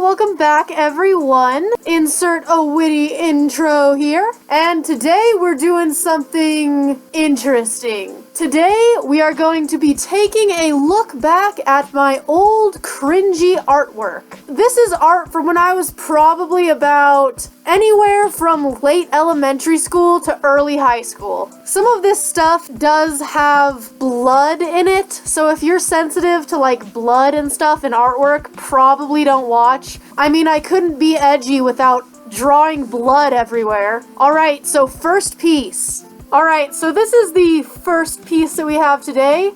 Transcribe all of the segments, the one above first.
welcome back everyone. Insert a witty intro here. And today we're doing something interesting. Today we are going to be taking a look back at my old cringy artwork. This is art from when I was probably about anywhere from late elementary school to early high school. Some of this stuff does have blood in it, so if you're sensitive to like blood and stuff in artwork, probably don't watch. I mean, I couldn't be edgy without drawing blood everywhere. Alright, so first piece. Alright, so this is the first piece that we have today.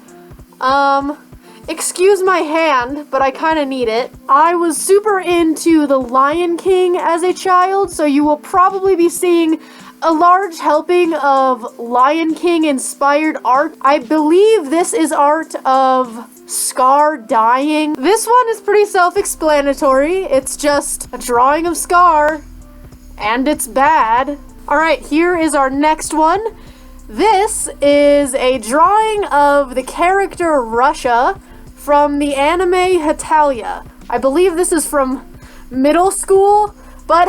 Excuse my hand, but I kind of need it. I was super into The Lion King as a child, so you will probably be seeing a large helping of Lion King inspired art. I believe this is art of Scar dying. This one is pretty self-explanatory. It's just a drawing of Scar, and it's bad. Alright, here is our next one. This is a drawing of the character Russia from the anime Hetalia. I believe this is from middle school, but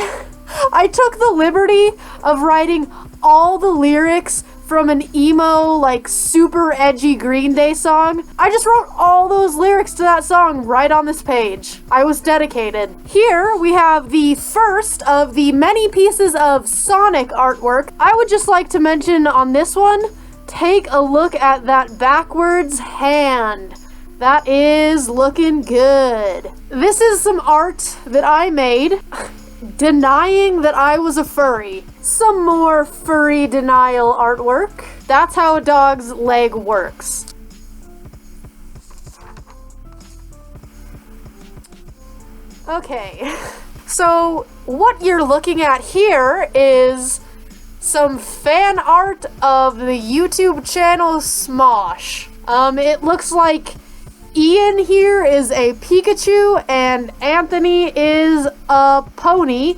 I took the liberty of writing all the lyrics from an emo, like, super edgy Green Day song. I just wrote all those lyrics to that song right on this page. I was dedicated. Here we have the first of the many pieces of Sonic artwork. I would just like to mention on this one, take a look at that backwards hand. That is looking good. This is some art that I made denying that I was a furry. Some more furry denial artwork. That's how a dog's leg works. Okay, so what you're looking at here is some fan art of the YouTube channel Smosh. It looks like Ian here is a Pikachu and Anthony is a pony,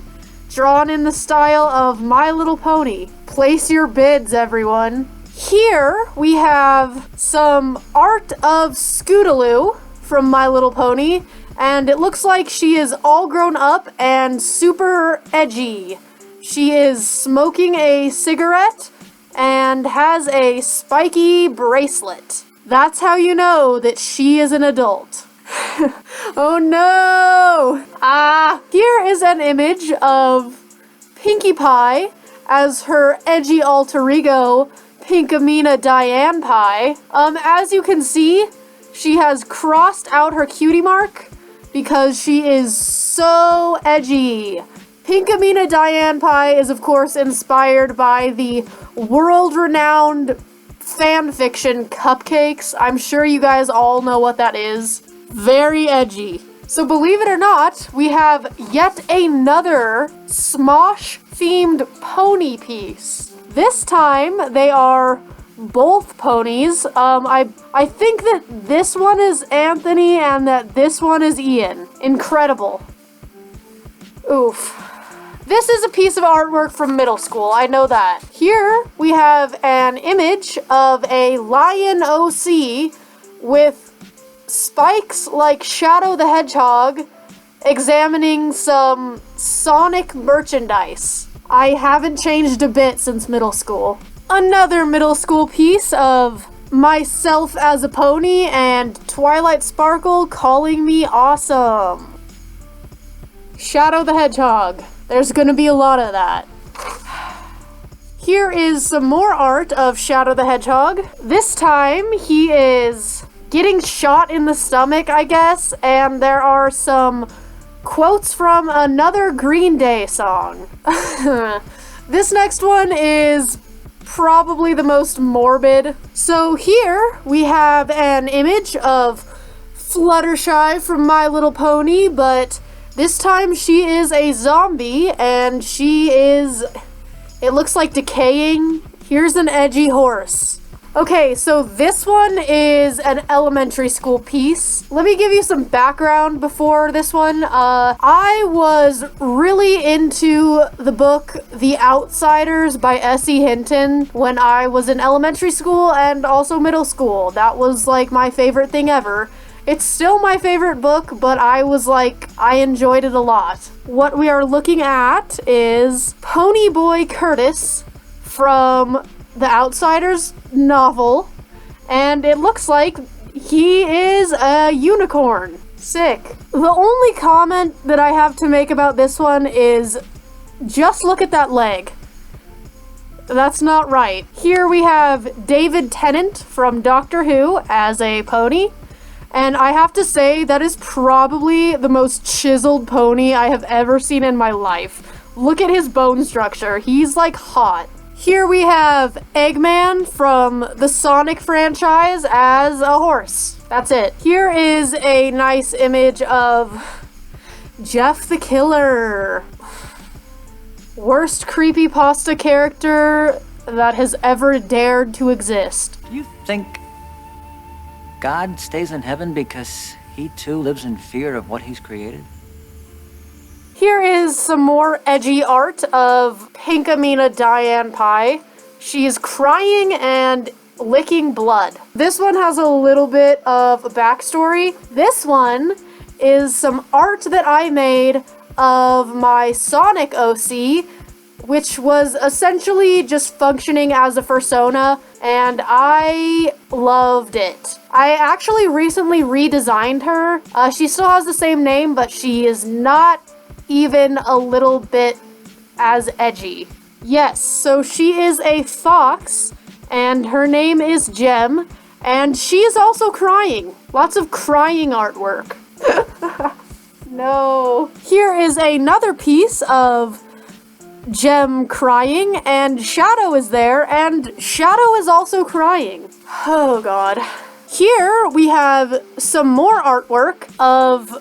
drawn in the style of My Little Pony. Place your bids, everyone. Here we have some art of Scootaloo from My Little Pony, and it looks like she is all grown up and super edgy. She is smoking a cigarette and has a spiky bracelet. That's how you know that she is an adult. Oh no! Here is an image of Pinkie Pie as her edgy alter ego, Pinkamena Diane Pie. As you can see, she has crossed out her cutie mark because she is so edgy. Pinkamena Diane Pie is of course inspired by the world-renowned fanfiction Cupcakes. I'm sure you guys all know what that is. Very edgy. So believe it or not, we have yet another Smosh-themed pony piece. This time, they are both ponies. I think that this one is Anthony and that this one is Ian. Incredible. Oof. This is a piece of artwork from middle school, I know that. Here we have an image of a lion OC with spikes like Shadow the Hedgehog examining some Sonic merchandise. I haven't changed a bit since middle school. Another middle school piece of myself as a pony and Twilight Sparkle calling me awesome. Shadow the Hedgehog. There's gonna be a lot of that. Here is some more art of Shadow the Hedgehog. This time, he is getting shot in the stomach, I guess, and there are some quotes from another Green Day song. This next one is probably the most morbid. So here, we have an image of Fluttershy from My Little Pony, but this time she is a zombie, and she is, it looks like decaying. Here's an edgy horse. Okay, so this one is an elementary school piece. Let me give you some background before this one. I was really into the book The Outsiders by S.E. Hinton when I was in elementary school and also middle school. That was like my favorite thing ever. It's still my favorite book, but I enjoyed it a lot. What we are looking at is Pony Boy Curtis from the Outsiders novel, and it looks like he is a unicorn. Sick. The only comment that I have to make about this one is just look at that leg. That's not right. Here we have David Tennant from Doctor Who as a pony, and I have to say that is probably the most chiseled pony I have ever seen in my life. Look at his bone structure. He's like hot. Here we have Eggman from the Sonic franchise as a horse. That's it. Here is a nice image of Jeff the Killer. Worst creepypasta character that has ever dared to exist. You think God stays in heaven because he too lives in fear of what he's created? Here is some more edgy art of Pinkamena Diane Pie. She's crying and licking blood. This one has a little bit of a backstory. This one is some art that I made of my Sonic OC, which was essentially just functioning as a fursona, and I loved it. I actually recently redesigned her. She still has the same name, but she is not even a little bit as edgy. Yes, so she is a fox, and her name is Gem, and she is also crying. Lots of crying artwork. No. Here is another piece of Gem crying, and Shadow is there, and Shadow is also crying. Oh god. Here we have some more artwork of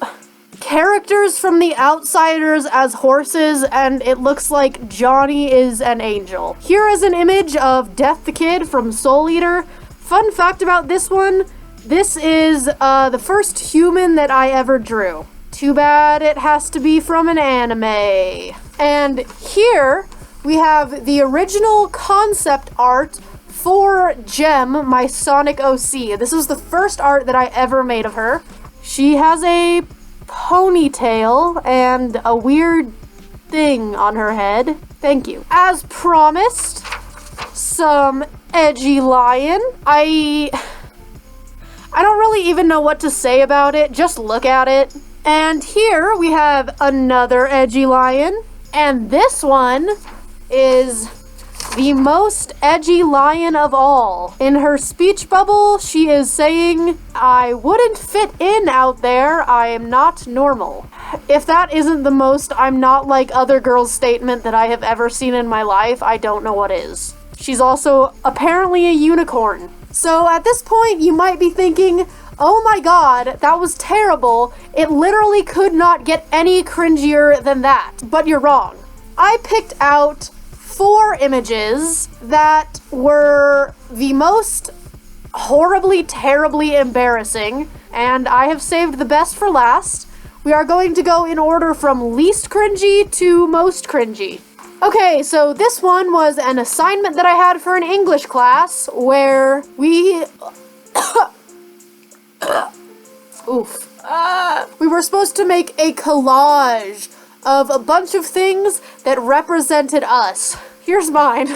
characters from the Outsiders as horses, and it looks like Johnny is an angel. Here is an image of Death the Kid from Soul Eater. Fun fact about this one, this is the first human that I ever drew. Too bad it has to be from an anime. And here we have the original concept art for Gem, my Sonic OC. This is the first art that I ever made of her. She has a ponytail and a weird thing on her head. Thank you. As promised, some edgy lion. I don't really even know what to say about it. Just look at it. And here we have another edgy lion. And this one is the most edgy lion of all. In her speech bubble, she is saying, "I wouldn't fit in out there. I am not normal." If that isn't the most "I'm not like other girls" statement that I have ever seen in my life, I don't know what is. She's also apparently a unicorn. So at this point, you might be thinking, oh my god, that was terrible. It literally could not get any cringier than that. But you're wrong. I picked out 4 images that were the most horribly, terribly embarrassing, and I have saved the best for last. We are going to go in order from least cringy to most cringy. Okay, so this one was an assignment that I had for an English class where we... we were supposed to make a collage of a bunch of things that represented us. Here's mine.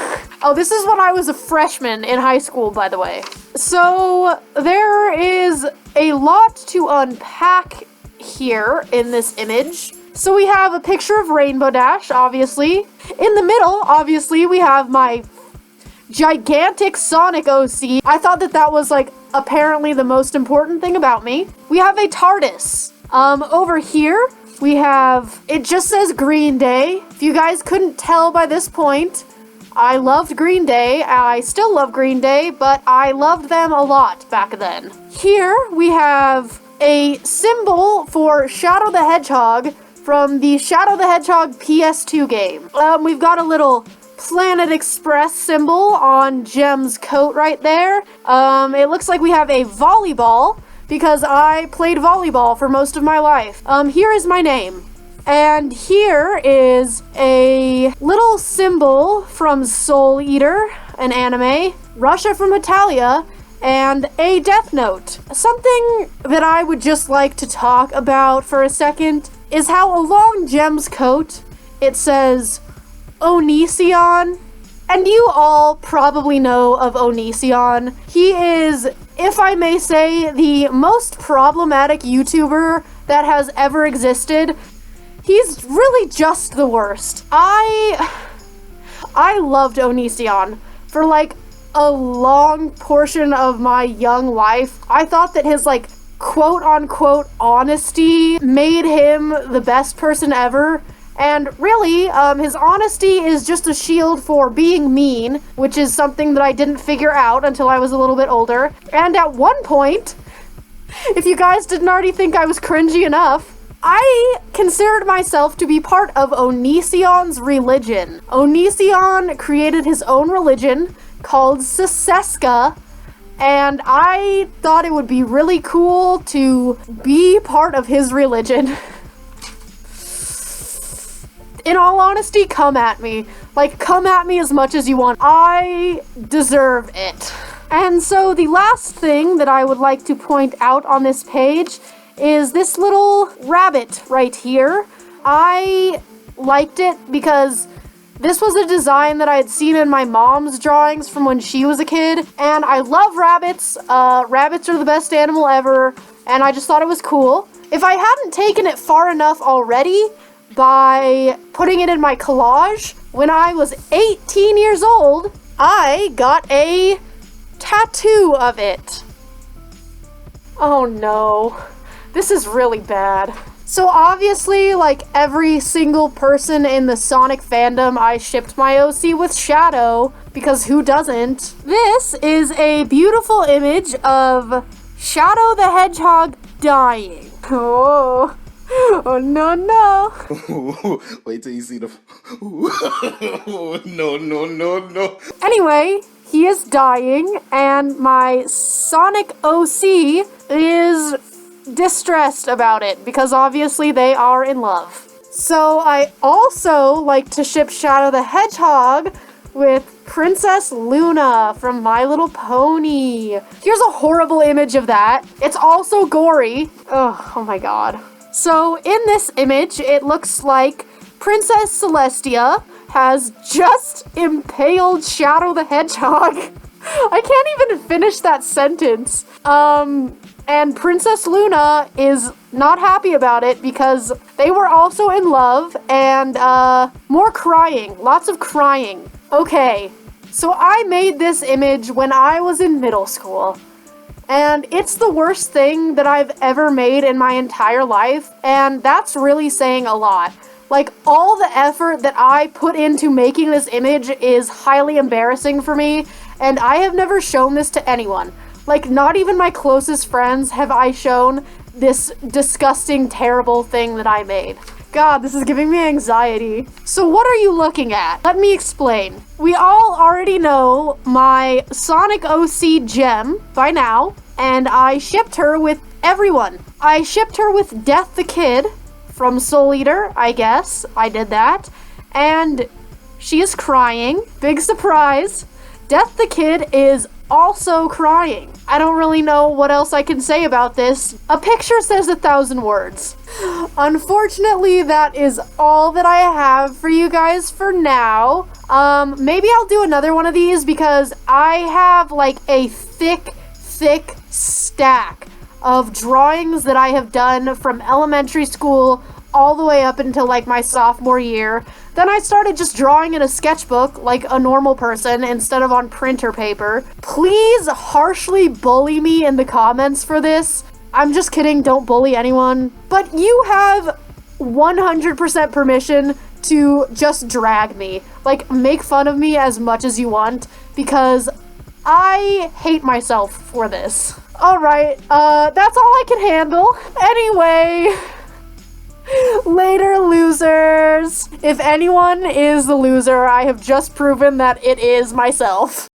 Oh, this is when I was a freshman in high school, by the way. So there is a lot to unpack here in this image. So we have a picture of Rainbow Dash, obviously. In the middle, obviously, we have my gigantic Sonic OC. I thought that that was, like, apparently the most important thing about me. We have a TARDIS. Over here, we have, it just says Green Day. If you guys couldn't tell by this point, I loved Green Day. I still love Green Day, but I loved them a lot back then. Here, we have a symbol for Shadow the Hedgehog from the Shadow the Hedgehog PS2 game. We've got a little Planet Express symbol on Gem's coat right there. It looks like we have a volleyball because I played volleyball for most of my life. Here is my name. And here is a little symbol from Soul Eater, an anime, Russia from Italia, and a death note. Something that I would just like to talk about for a second is how along Gem's coat it says Onision. And you all probably know of Onision. He is, if I may say, the most problematic YouTuber that has ever existed. He's really just the worst. I loved Onision for like a long portion of my young life. I thought that his like quote-unquote honesty made him the best person ever. And really, his honesty is just a shield for being mean, which is something that I didn't figure out until I was a little bit older. And at one point, if you guys didn't already think I was cringy enough, I considered myself to be part of Onision's religion. Onision created his own religion called Saseska, and I thought it would be really cool to be part of his religion. In all honesty, come at me. Like, come at me as much as you want. I deserve it. And so the last thing that I would like to point out on this page is this little rabbit right here. I liked it because this was a design that I had seen in my mom's drawings from when she was a kid, and I love rabbits. Rabbits are the best animal ever, and I just thought it was cool. If I hadn't taken it far enough already by putting it in my collage, when I was 18 years old, I got a tattoo of it. Oh no, this is really bad. So obviously, like every single person in the Sonic fandom, I shipped my OC with Shadow, because who doesn't? This is a beautiful image of Shadow the Hedgehog dying. Oh no. Wait till you see the... No. Anyway, he is dying, and my Sonic OC is distressed about it, because obviously they are in love. So I also like to ship Shadow the Hedgehog with Princess Luna from My Little Pony. Here's a horrible image of that. It's also gory. Oh my god. So in this image, it looks like Princess Celestia has just impaled Shadow the Hedgehog. I can't even finish that sentence. And Princess Luna is not happy about it because they were also in love, and more crying, lots of crying. Okay, so I made this image when I was in middle school. And it's the worst thing that I've ever made in my entire life, and that's really saying a lot. Like, all the effort that I put into making this image is highly embarrassing for me, and I have never shown this to anyone. Like, not even my closest friends have I shown this disgusting, terrible thing that I made. God, this is giving me anxiety. So what are you looking at? Let me explain. We all already know my Sonic OC gem by now, and I shipped her with everyone. I shipped her with Death the Kid from Soul Eater, I guess. I did that. And she is crying. Big surprise. Death the Kid is also crying. I don't really know what else I can say about this. A picture says 1,000 words. Unfortunately, that is all that I have for you guys for now. Maybe I'll do another one of these because I have like a thick stack of drawings that I have done from elementary school all the way up until like my sophomore year. Then I started just drawing in a sketchbook like a normal person instead of on printer paper. Please harshly bully me in the comments for this. I'm just kidding, don't bully anyone. But you have 100% permission to just drag me. Like, make fun of me as much as you want, because I hate myself for this. Alright, that's all I can handle. Anyway... Later, losers! If anyone is the loser, I have just proven that it is myself.